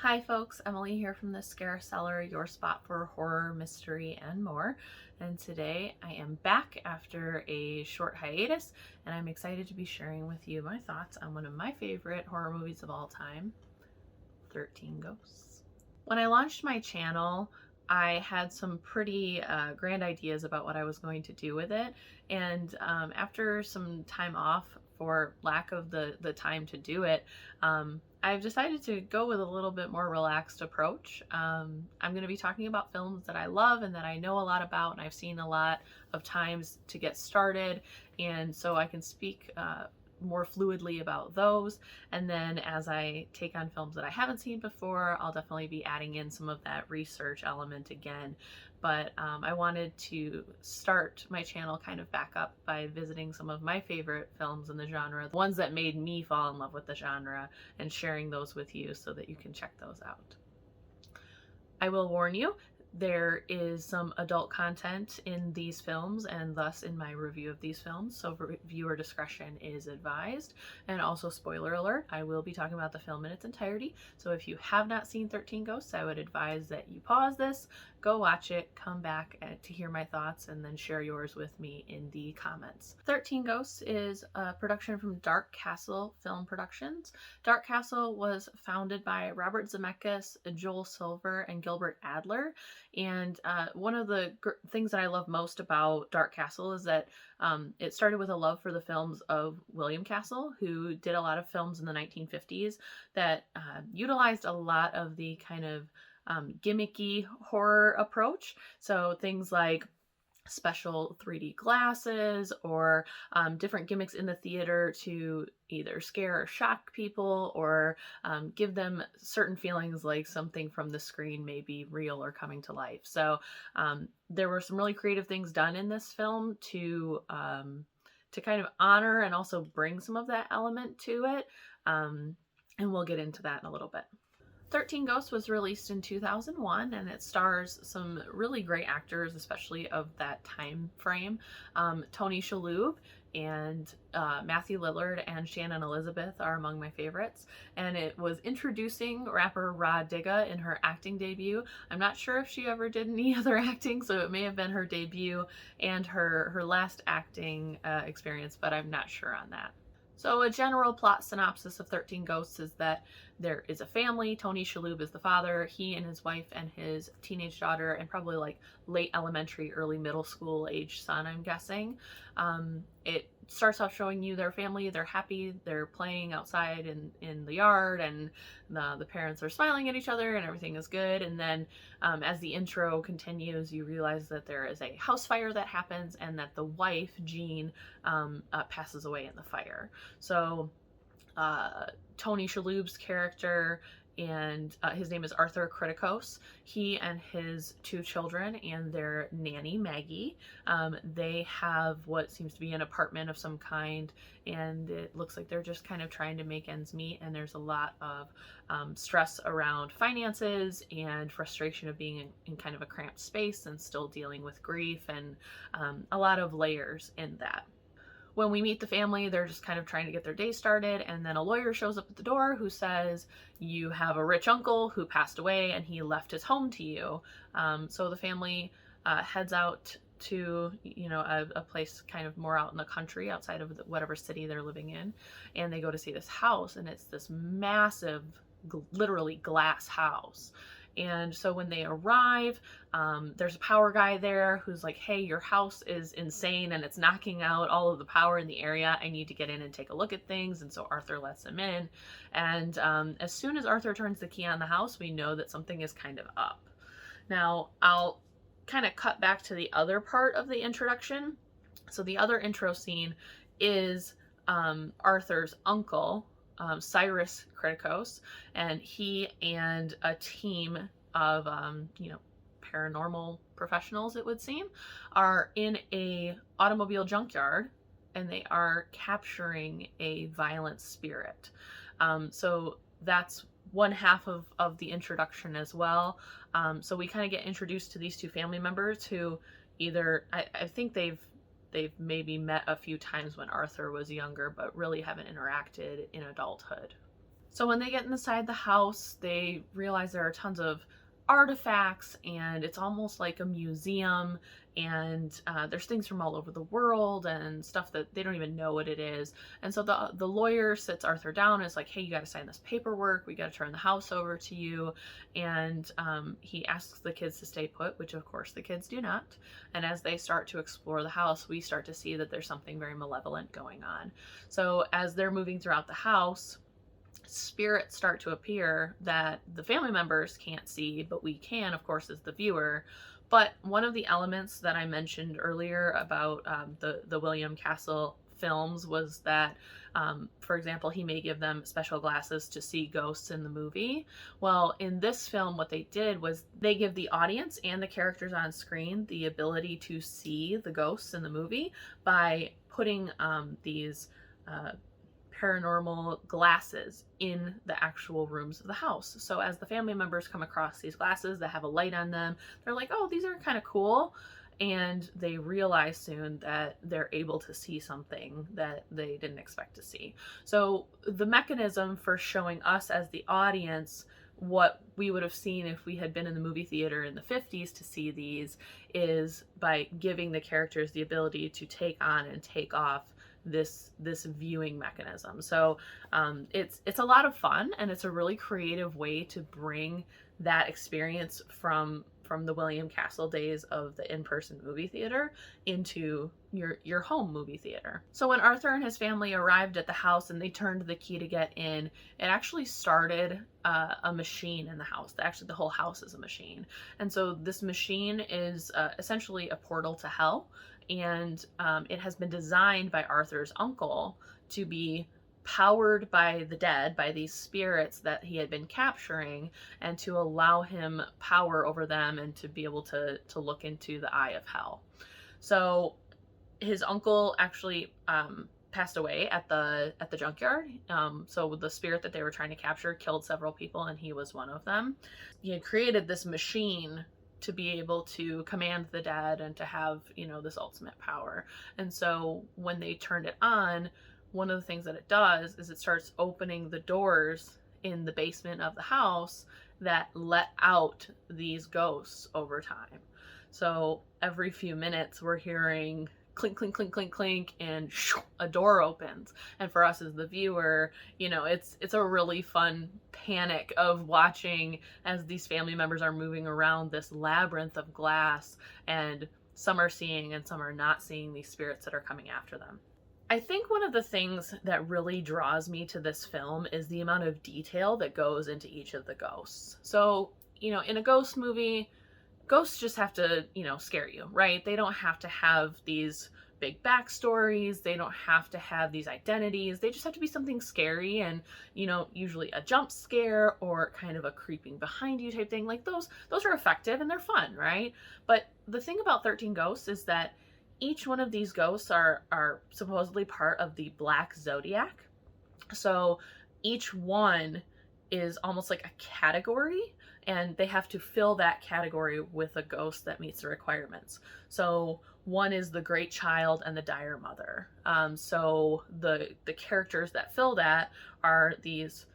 Hi folks, Emily here from the Cellar, your spot for horror, mystery, and more. And today I am back after a short hiatus, and I'm excited to be sharing with you my thoughts on one of my favorite horror movies of all time, 13 Ghosts. When I launched my channel, I had some pretty grand ideas about what I was going to do with it, and after some time off for lack of the time to do it, I've decided to go with a little bit more relaxed approach. I'm going to be talking about films that I love and that I know a lot about and I've seen a lot of times to get started, and so I can speak more fluidly about those. And then as I take on films that I haven't seen before, I'll definitely be adding in some of that research element again. But I wanted to start my channel kind of back up by visiting some of my favorite films in the genre, the ones that made me fall in love with the genre, and sharing those with you so that you can check those out. I will warn you, there is some adult content in these films and thus in my review of these films, so viewer discretion is advised. And also, spoiler alert, I will be talking about the film in its entirety, so if you have not seen 13 Ghosts, I would advise that you pause this, go watch it, come back to hear my thoughts, and then share yours with me in the comments. 13 Ghosts is a production from Dark Castle Film Productions. Dark Castle was founded by Robert Zemeckis, Joel Silver, and Gilbert Adler. And one of the things that I love most about Dark Castle is that it started with a love for the films of William Castle, who did a lot of films in the 1950s that utilized a lot of the kind of gimmicky horror approach. So things like special 3D glasses or different gimmicks in the theater to either scare or shock people or give them certain feelings like something from the screen may be real or coming to life. So there were some really creative things done in this film to kind of honor and also bring some of that element to it. And we'll get into that in a little bit. 13 Ghosts was released in 2001, and it stars some really great actors, especially of that time frame. Tony Shaloub and Matthew Lillard and Shannon Elizabeth are among my favorites. And it was introducing rapper Digga in her acting debut. I'm not sure if she ever did any other acting, so it may have been her debut and her last acting experience, but I'm not sure on that. So a general plot synopsis of 13 Ghosts is that there is a family. Tony Shaloub is the father. He and his wife and his teenage daughter and probably like late elementary, early middle school age son, I'm guessing. It starts off showing you their family. They're happy. They're playing outside in the yard, and the parents are smiling at each other and everything is good. And then as the intro continues, you realize that there is a house fire that happens and that the wife, Jean, passes away in the fire. So Tony Shaloub's character, and his name is Arthur Criticos. He and his two children and their nanny, Maggie, they have what seems to be an apartment of some kind, and it looks like they're just kind of trying to make ends meet, and there's a lot of stress around finances and frustration of being in kind of a cramped space and still dealing with grief, and a lot of layers in that. When we meet the family, they're just kind of trying to get their day started, and then a lawyer shows up at the door who says, you have a rich uncle who passed away and he left his home to you. So the family heads out to, a place kind of more out in the country outside of whatever city they're living in, and they go to see this house, and it's this massive, literally glass house. And so when they arrive, there's a power guy there who's like, hey, your house is insane and it's knocking out all of the power in the area. I need to get in and take a look at things. And so Arthur lets him in. And as soon as Arthur turns the key on the house, we know that something is kind of up. Now, I'll kind of cut back to the other part of the introduction. So the other intro scene is Arthur's uncle, Cyrus Criticos, and he and a team of paranormal professionals, it would seem, are in a automobile junkyard, and they are capturing a violent spirit. So that's one half of the introduction as well. So we kind of get introduced to these two family members who either I think they've maybe met a few times when Arthur was younger, but really haven't interacted in adulthood. So when they get inside the house, they realize there are tons of artifacts, and it's almost like a museum, and there's things from all over the world and stuff that they don't even know what it is. And so the lawyer sits Arthur down and is like, hey, you got to sign this paperwork, we got to turn the house over to you. And he asks the kids to stay put, which of course the kids do not. And as they start to explore the house, we start to see that there's something very malevolent going on. So as they're moving throughout the house, spirits start to appear that the family members can't see, but we can, of course, as the viewer. But one of the elements that I mentioned earlier about the William Castle films was that, for example, he may give them special glasses to see ghosts in the movie. Well, in this film, what they did was they give the audience and the characters on screen the ability to see the ghosts in the movie by putting these paranormal glasses in the actual rooms of the house. So as the family members come across these glasses that have a light on them, they're like, oh, these are kind of cool. And they realize soon that they're able to see something that they didn't expect to see. So the mechanism for showing us as the audience what we would have seen if we had been in the movie theater in the 50s to see these is by giving the characters the ability to take on and take off this viewing mechanism. So it's a lot of fun, and it's a really creative way to bring that experience from the William Castle days of the in-person movie theater into your home movie theater. So when Arthur and his family arrived at the house and they turned the key to get in, it actually started a machine in the house. Actually, the whole house is a machine. And so this machine is essentially a portal to hell. And it has been designed by Arthur's uncle to be powered by the dead, by these spirits that he had been capturing, and to allow him power over them and to be able to look into the eye of hell. So his uncle actually passed away at the junkyard. So the spirit that they were trying to capture killed several people, and he was one of them. He had created this machine to be able to command the dead and to have, this ultimate power. And so when they turned it on, one of the things that it does is it starts opening the doors in the basement of the house that let out these ghosts over time. So every few minutes we're hearing clink, clink, clink, clink, clink, and a door opens. And for us as the viewer, it's a really fun panic of watching as these family members are moving around this labyrinth of glass, and some are seeing and some are not seeing these spirits that are coming after them. I think one of the things that really draws me to this film is the amount of detail that goes into each of the ghosts. So, in a ghost movie, ghosts just have to, scare you, right? They don't have to have these big backstories. They don't have to have these identities. They just have to be something scary and, usually a jump scare or kind of a creeping behind you type thing. Like those are effective and they're fun, right? But the thing about 13 Ghosts is that each one of these ghosts are supposedly part of the Black Zodiac. So each one is almost like a category, and they have to fill that category with a ghost that meets the requirements. So one is the Great Child and the Dire Mother. So the characters that fill that are this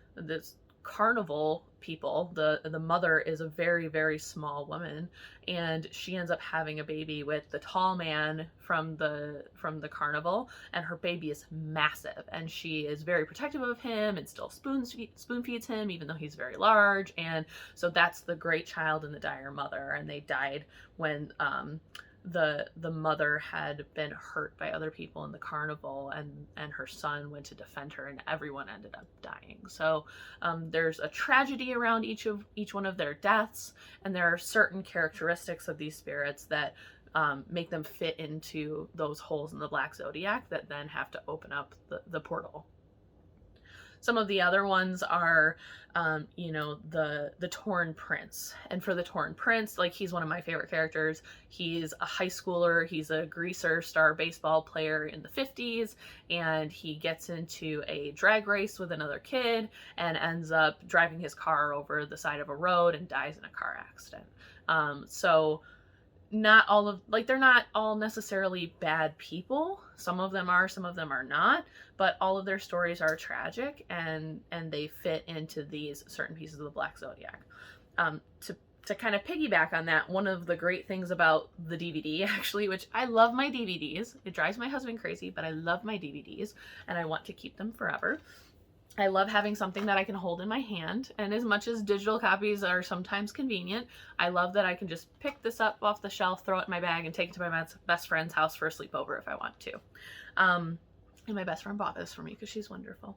carnival people. The mother is a very, very small woman, and she ends up having a baby with the tall man from the carnival, and her baby is massive, and she is very protective of him and still spoon feeds him even though he's very large. And so that's the Great Child and the Dire Mother, and they died when the mother had been hurt by other people in the carnival, and her son went to defend her, and everyone ended up dying. So there's a tragedy around each one of their deaths, and there are certain characteristics of these spirits that make them fit into those holes in the Black Zodiac that then have to open up the portal. Some of the other ones are, the Torn Prince. And for the Torn Prince, he's one of my favorite characters. He's a high schooler. He's a greaser star baseball player in the 50s. And he gets into a drag race with another kid and ends up driving his car over the side of a road and dies in a car accident. So not all of, like, they're not all necessarily bad people. Some of them are, some of them are not, but all of their stories are tragic, and they fit into these certain pieces of the Black Zodiac. To kind of piggyback on that, one of the great things about the DVD, actually, which I love my DVDs. It drives my husband crazy, but I love my DVDs and I want to keep them forever. I love having something that I can hold in my hand, and as much as digital copies are sometimes convenient, I love that I can just pick this up off the shelf, throw it in my bag, and take it to my best friend's house for a sleepover if I want to. And my best friend bought this for me because she's wonderful.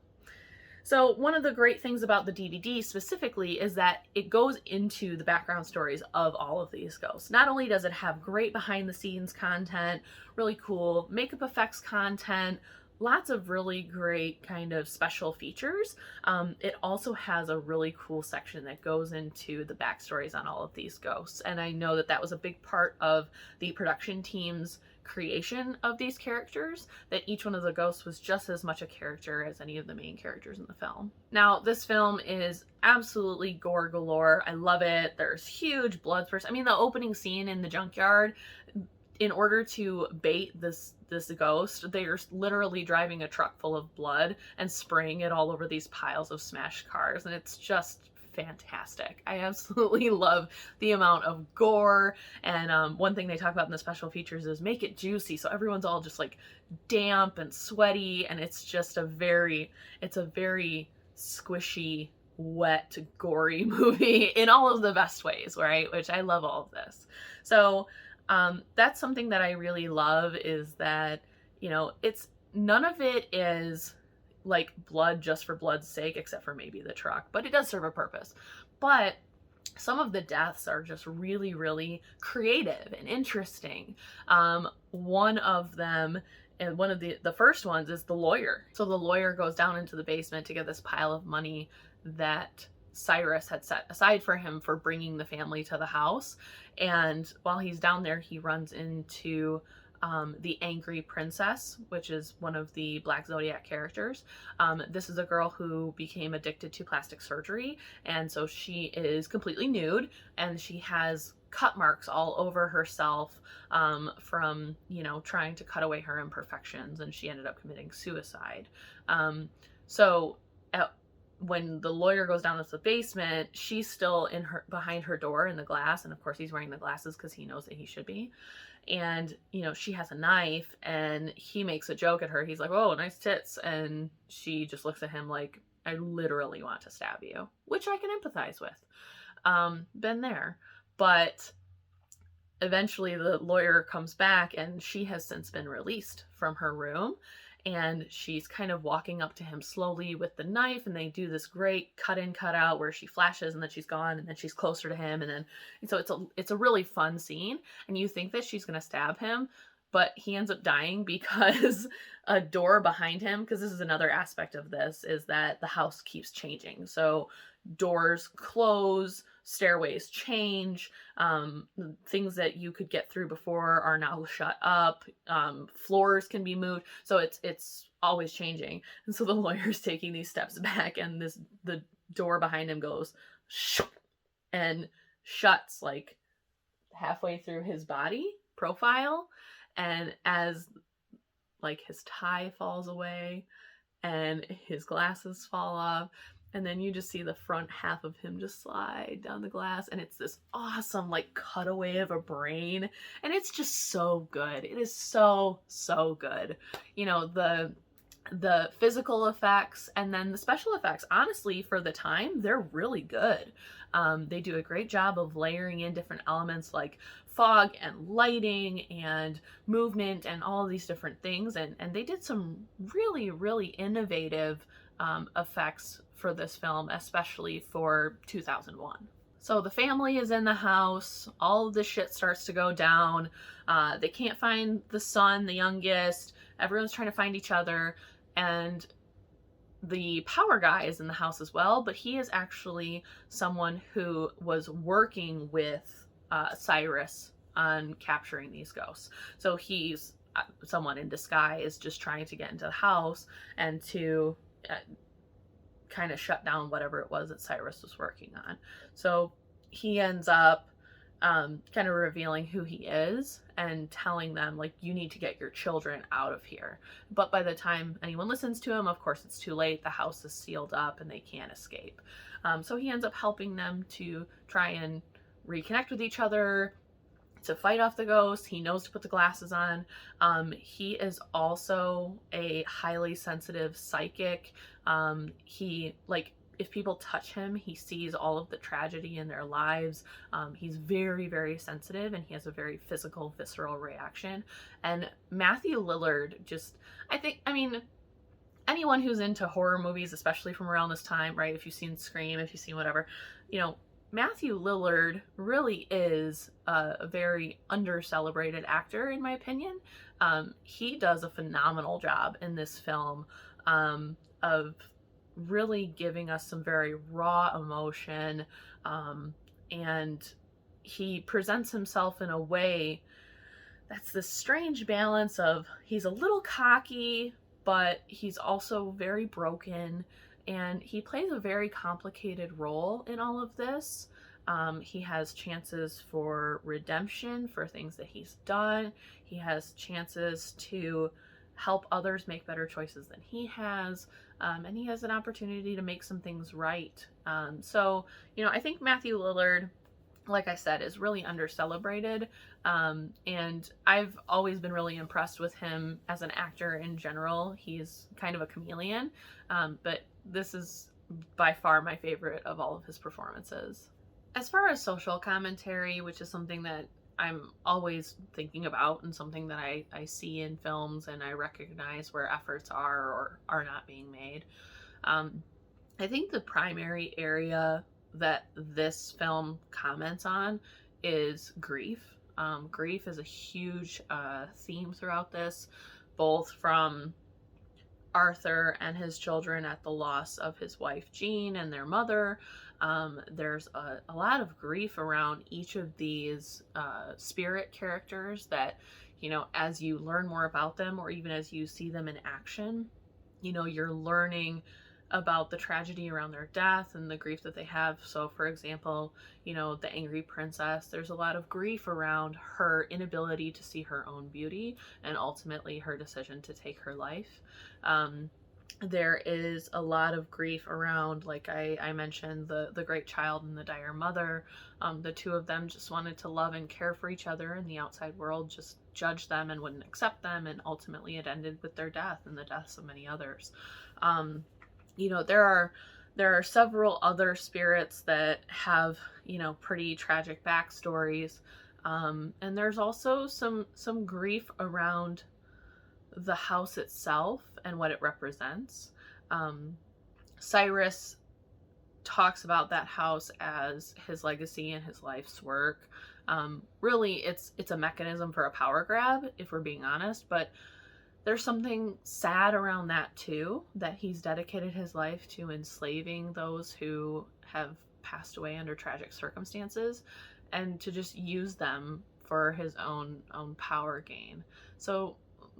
So one of the great things about the DVD specifically is that it goes into the background stories of all of these ghosts. Not only does it have great behind the scenes content, really cool makeup effects content, lots of really great kind of special features. It also has a really cool section that goes into the backstories on all of these ghosts. And I know that that was a big part of the production team's creation of these characters, that each one of the ghosts was just as much a character as any of the main characters in the film. Now, this film is absolutely gore galore. I love it. There's huge blood spurts. I mean, the opening scene in the junkyard, in order to bait this ghost, they're literally driving a truck full of blood and spraying it all over these piles of smashed cars, and it's just fantastic. I absolutely love the amount of gore, and one thing they talk about in the special features is make it juicy, so everyone's all just like damp and sweaty, and it's just a very squishy, wet, gory movie in all of the best ways, right? Which I love all of this. So that's something that I really love, is that, you know, it's, none of it is like blood just for blood's sake, except for maybe the truck, but it does serve a purpose. But some of the deaths are just really, really creative and interesting. One of them, and one of the first ones, is the lawyer. So the lawyer goes down into the basement to get this pile of money that Cyrus had set aside for him for bringing the family to the house. And while he's down there, he runs into the Angry Princess, which is one of the Black Zodiac characters. This is a girl who became addicted to plastic surgery, and so she is completely nude, and she has cut marks all over herself from, you know, trying to cut away her imperfections, and she ended up committing suicide. When the lawyer goes down to the basement, she's still behind her door in the glass, and of course he's wearing the glasses because he knows that he should be. And, you know, she has a knife, and he makes a joke at her. He's like, "Oh, nice tits," and she just looks at him like, "I literally want to stab you," which I can empathize with. Been there. But eventually the lawyer comes back, and she has since been released from her room, and she's kind of walking up to him slowly with the knife, and they do this great cut in, cut out where she flashes, and then she's gone, and then she's closer to him, and so it's a really fun scene, and you think that she's gonna stab him, but he ends up dying because a door behind him, because this is another aspect of this, is that the house keeps changing. So doors close, stairways change, things that you could get through before are now shut up, floors can be moved, so it's always changing. And so the lawyer's taking these steps back, and the door behind him goes and shuts like halfway through his body profile, and as like his tie falls away and his glasses fall off, and then you just see the front half of him just slide down the glass, and it's this awesome like cutaway of a brain, and it's just so good. It is so good. You know, the physical effects and then the special effects, honestly, for the time, they're really good. They do a great job of layering in different elements like fog and lighting and movement and all of these different things, and they did some really innovative effects for this film, especially for 2001. So the family is in the house, all of the shit starts to go down, they can't find the son, the youngest, everyone's trying to find each other, and the power guy is in the house as well, but he is actually someone who was working with Cyrus on capturing these ghosts. So he's someone in disguise just trying to get into the house and to kind of shut down whatever it was that Cyrus was working on. So he ends up kind of revealing who he is and telling them, like, you need to get your children out of here. But by the time anyone listens to him, of course, it's too late. The house is sealed up and they can't escape. So he ends up helping them to try and reconnect with each other, to fight off the ghost. He knows to put the glasses on. He is also a highly sensitive psychic. He, like, if people touch him, he sees all of the tragedy in their lives. He's very, very sensitive, and he has a very physical, visceral reaction. And Matthew Lillard just, I mean, anyone who's into horror movies, especially from around this time, right? If you've seen Scream, if you've seen whatever, you know, Matthew Lillard really is a very under-celebrated actor, in my opinion. He does a phenomenal job in this film of really giving us some very raw emotion, and he presents himself in a way that's this strange balance of, he's a little cocky, but he's also very broken, and he plays a very complicated role in all of this. He has chances for redemption for things that he's done. He has chances to help others make better choices than he has. And he has an opportunity to make some things right. So, you know, I think Matthew Lillard, like I said, is really under-celebrated. And I've always been really impressed with him as an actor in general. He's kind of a chameleon. But this is by far my favorite of all of his performances. As far as social commentary, which is something that I'm always thinking about and something that I see in films and I recognize where efforts are or are not being made. I think the primary area that this film comments on is grief. Grief is a huge theme throughout this, both from Arthur and his children at the loss of his wife Jean and their mother. There's a lot of grief around each of these spirit characters that, you know, as you learn more about them, or even as you see them in action, you know, you're learning about the tragedy around their death and the grief that they have. So, for example, you know, the angry princess, there's a lot of grief around her inability to see her own beauty and ultimately her decision to take her life. There is a lot of grief around, like I mentioned, the great child and the dire mother. The two of them just wanted to love and care for each other, and the outside world just judged them and wouldn't accept them, and ultimately it ended with their death and the deaths of many others. You know, there are several other spirits that have, you know, pretty tragic backstories, and there's also some grief around the house itself and what it represents. Cyrus talks about that house as his legacy and his life's work. Really, it's a mechanism for a power grab, if we're being honest, but there's something sad around that too, that he's dedicated his life to enslaving those who have passed away under tragic circumstances, and to just use them for his own power gain. So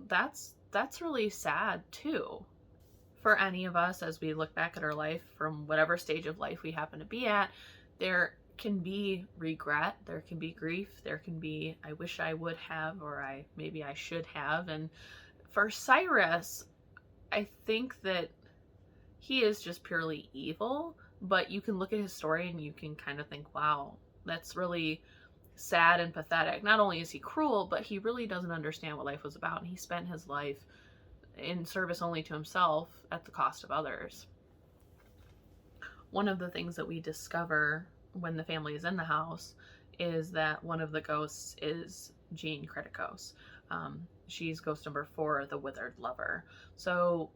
that's really sad too. For any of us, as we look back at our life from whatever stage of life we happen to be at, there can be regret, there can be grief, there can be, I wish I would have, or maybe I should have. And for Cyrus, I think that he is just purely evil, but you can look at his story and you can kind of think, wow, that's really sad and pathetic. Not only is he cruel, but he really doesn't understand what life was about, and he spent his life in service only to himself at the cost of others. One of the things that we discover when the family is in the house is that one of the ghosts is Jean Criticos. She's ghost number 4, the withered lover. So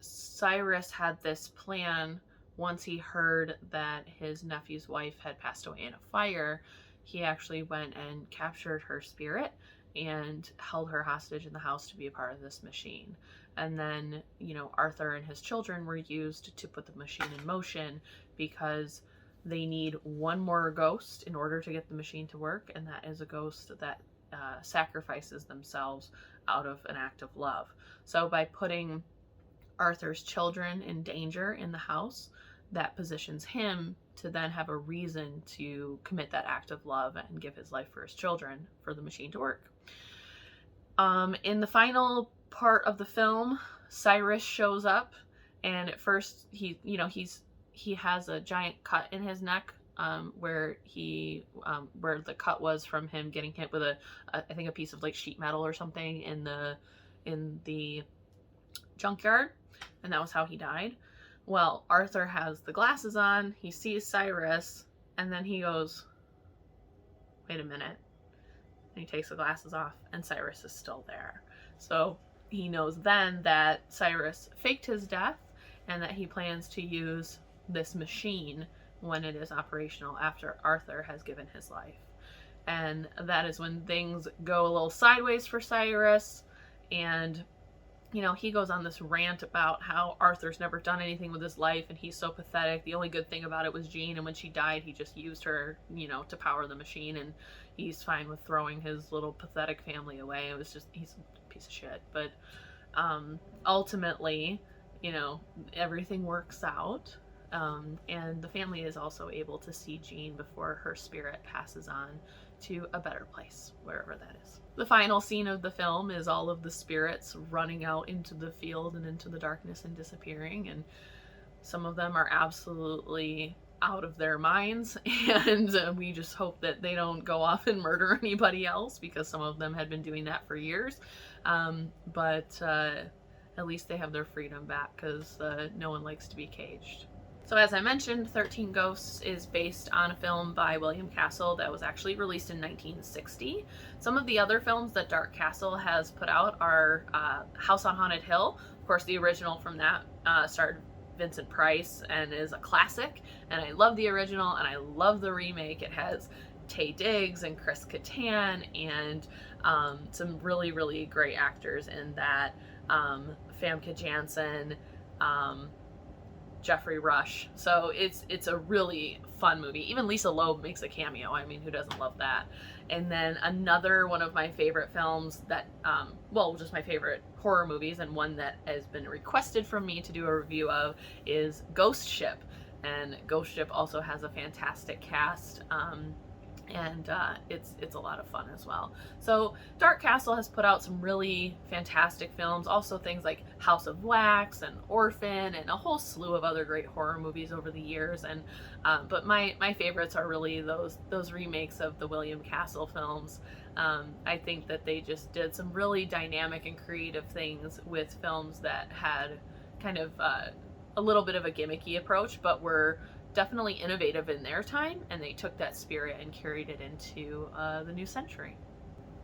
Cyrus had this plan. Once he heard that his nephew's wife had passed away in a fire, he actually went and captured her spirit and held her hostage in the house to be a part of this machine. And then, you know, Arthur and his children were used to put the machine in motion, because they need one more ghost in order to get the machine to work, and that is a ghost that sacrifices themselves out of an act of love. So by putting Arthur's children in danger in the house, that positions him to then have a reason to commit that act of love and give his life for his children for the machine to work. In the final part of the film, Cyrus shows up, and at first he has a giant cut in his neck, where the cut was from him getting hit with I think a piece of like sheet metal or something in the junkyard, and that was how he died. Well, Arthur has the glasses on, he sees Cyrus, and then he goes, wait a minute. And he takes the glasses off, and Cyrus is still there. So he knows then that Cyrus faked his death, and that he plans to use this machine when it is operational after Arthur has given his life. And that is when things go a little sideways for Cyrus, and he goes on this rant about how Arthur's never done anything with his life and he's so pathetic. The only good thing about it was Jean, and when she died, he just used her, to power the machine, and he's fine with throwing his little pathetic family away. It was just, he's a piece of shit. But ultimately, everything works out. And the family is also able to see Jean before her spirit passes on to a better place, wherever that is. The final scene of the film is all of the spirits running out into the field and into the darkness and disappearing, and some of them are absolutely out of their minds, and we just hope that they don't go off and murder anybody else, because some of them had been doing that for years. But at least they have their freedom back, because no one likes to be caged. So as I mentioned, 13 Ghosts is based on a film by William Castle that was actually released in 1960. Some of the other films that Dark Castle has put out are House on Haunted Hill. Of course, the original from that starred Vincent Price and is a classic. And I love the original, and I love the remake. It has Taye Diggs and Chris Kattan and some really, really great actors in that. Famke Janssen, Jeffrey Rush. So it's a really fun movie. Even Lisa Loeb makes a cameo. I mean, who doesn't love that? And then another one of my favorite films that, just my favorite horror movies, and one that has been requested from me to do a review of, is Ghost Ship. And Ghost Ship also has a fantastic cast. And it's a lot of fun as well. So Dark Castle has put out some really fantastic films, also things like House of Wax and Orphan and a whole slew of other great horror movies over the years. And but my favorites are really those remakes of the William Castle films. I think that they just did some really dynamic and creative things with films that had kind of a little bit of a gimmicky approach, but were definitely innovative in their time, and they took that spirit and carried it into the new century.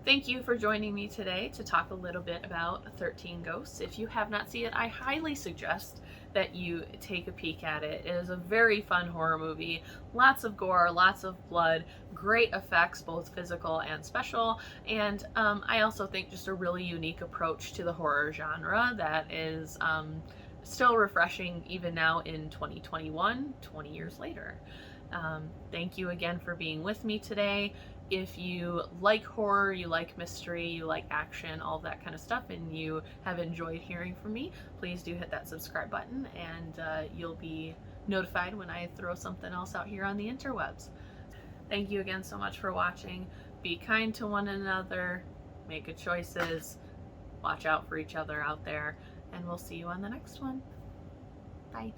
Thank you for joining me today to talk a little bit about 13 Ghosts. If you have not seen it, I highly suggest that you take a peek at it. It is a very fun horror movie. Lots of gore, lots of blood, great effects, both physical and special, and I also think just a really unique approach to the horror genre that is still refreshing even now in 2021, 20 years later. Thank you again for being with me today. If you like horror, you like mystery, you like action, all that kind of stuff, and you have enjoyed hearing from me, please do hit that subscribe button, and you'll be notified when I throw something else out here on the interwebs. Thank you again so much for watching. Be kind to one another, make good choices, watch out for each other out there, and we'll see you on the next one. Bye.